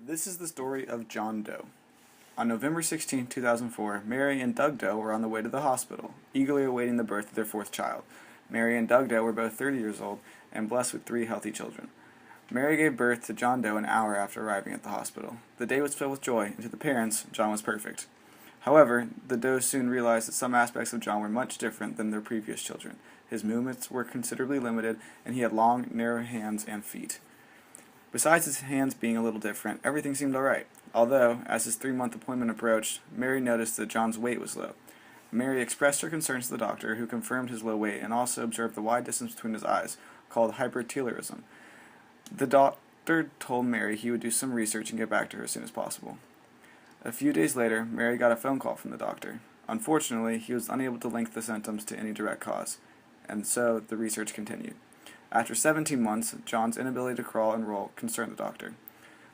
This is the story of John Doe. On November 16, 2004, Mary and Doug Doe were on the way to the hospital, eagerly awaiting the birth of their fourth child. Mary and Doug Doe were both 30 years old and blessed with 3 healthy children. Mary gave birth to John Doe an hour after arriving at the hospital. The day was filled with joy, and to the parents, John was perfect. However, the Does soon realized that some aspects of John were much different than their previous children. His movements were considerably limited, and he had long, narrow hands and feet. Besides his hands being a little different, everything seemed alright, although, as his 3-month appointment approached, Mary noticed that John's weight was low. Mary expressed her concerns to the doctor, who confirmed his low weight and also observed the wide distance between his eyes, called hypertelorism. The doctor told Mary he would do some research and get back to her as soon as possible. A few days later, Mary got a phone call from the doctor. Unfortunately, he was unable to link the symptoms to any direct cause, and so the research continued. After 17 months, John's inability to crawl and roll concerned the doctor.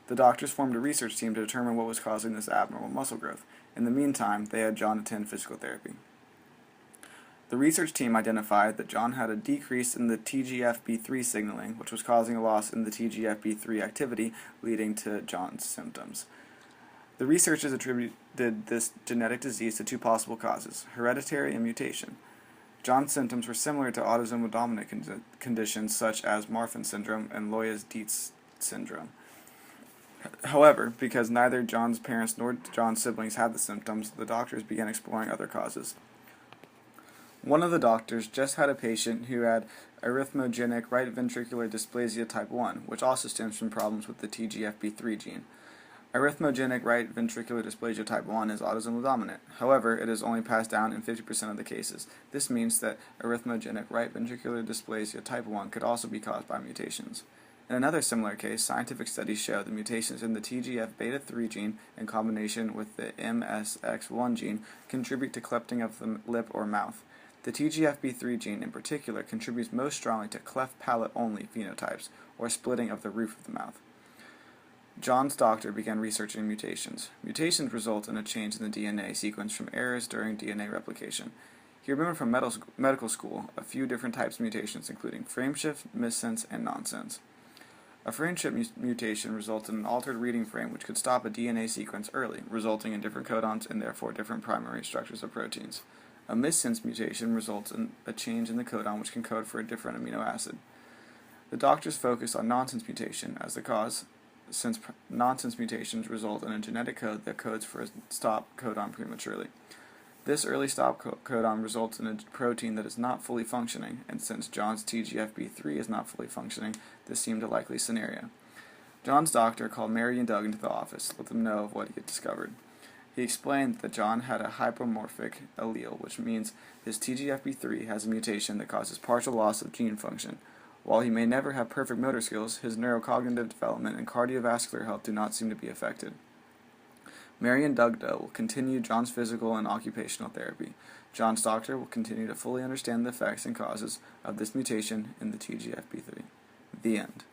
The doctors formed a research team to determine what was causing this abnormal muscle growth. In the meantime, they had John attend physical therapy. The research team identified that John had a decrease in the TGFB3 signaling, which was causing a loss in the TGFB3 activity, leading to John's symptoms. The researchers attributed this genetic disease to 2 possible causes: hereditary and mutation. John's symptoms were similar to autosomal dominant conditions such as Marfan syndrome and Loeys Dietz syndrome. However, because neither John's parents nor John's siblings had the symptoms, the doctors began exploring other causes. One of the doctors just had a patient who had arrhythmogenic right ventricular dysplasia type 1, which also stems from problems with the TGFB3 gene. Arrhythmogenic right ventricular dysplasia type 1 is autosomal dominant. However, it is only passed down in 50% of the cases. This means that arrhythmogenic right ventricular dysplasia type 1 could also be caused by mutations. In another similar case, scientific studies show that mutations in the TGF-beta3 gene in combination with the MSX1 gene contribute to clefting of the lip or mouth. The TGFB3 gene in particular contributes most strongly to cleft palate only phenotypes, or splitting of the roof of the mouth. John's doctor began researching mutations. Mutations result in a change in the DNA sequence from errors during DNA replication. He remembered from medical school a few different types of mutations, including frameshift, missense, and nonsense. A frameshift mutation results in an altered reading frame which could stop a DNA sequence early, resulting in different codons and therefore different primary structures of proteins. A missense mutation results in a change in the codon which can code for a different amino acid. The doctors focused on nonsense mutation as the cause, since nonsense mutations result in a genetic code that codes for a stop codon prematurely. This early stop codon results in a protein that is not fully functioning, and since John's TGFB3 is not fully functioning, this seemed a likely scenario. John's doctor called Mary and Doug into the office to let them know of what he had discovered. He explained that John had a hypomorphic allele, which means his TGFB3 has a mutation that causes partial loss of gene function. While he may never have perfect motor skills, his neurocognitive development and cardiovascular health do not seem to be affected. Mary and Doug Doe will continue John's physical and occupational therapy. John's doctor will continue to fully understand the effects and causes of this mutation in the TGFB3. The end.